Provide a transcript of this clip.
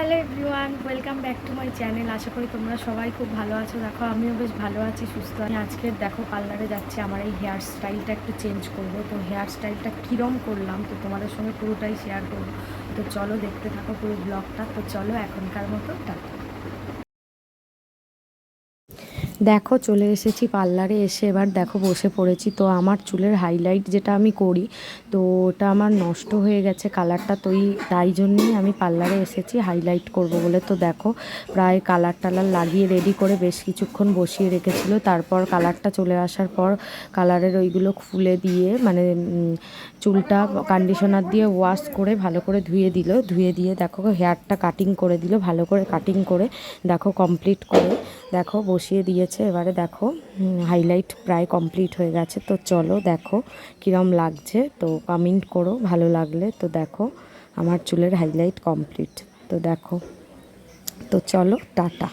Hello everyone, welcome back to my channel. আশা করি তোমরা সবাই খুব ভালো আছো। দেখো আমিও বেশ ভালো আছি, সুস্থ আছি। আজকে দেখো পার্লারে যাচ্ছি, আমার এই হেয়ার স্টাইলটা একটু চেঞ্জ করবো। তো হেয়ার স্টাইলটা কীরম করলাম তো তোমাদের সঙ্গে পুরোটাই শেয়ার করবো। তো চলো দেখতে থাকো পুরো ব্লগটা। তো চলো এখনকার মতো টাটা। দেখো চলে এসেছি পার্লারে, এসে এবার দেখো বসে পড়েছি। তো আমার চুলের হাইলাইট যেটা আমি করি, তো ওটা আমার নষ্ট হয়ে গেছে কালারটা। তাই জন্যই আমি পার্লারে এসেছি হাইলাইট করব বলে। তো দেখো প্রায় কালার টালার লাগিয়ে রেডি করে বেশ কিছুক্ষণ বসিয়ে রেখেছিল। তারপর কালারটা চলে আসার পর কালারের ওইগুলো খুলে দিয়ে মানে চুলটা কন্ডিশনার দিয়ে ওয়াশ করে ভালো করে ধুয়ে দিয়ে দেখো হেয়ারটা কাটিং করে দিল। ভালো করে কাটিং করে দেখো কমপ্লিট করে দেখো বসিয়ে দিয়েছে। এবারে দেখো হাইলাইট প্রায় কমপ্লিট হয়ে গেছে। তো চলো দেখো কীরম লাগছে, তো কমেন্ট করো ভালো লাগলে। তো দেখো আমার চুলের হাইলাইট কমপ্লিট। তো দেখো, তো চলো টাটা।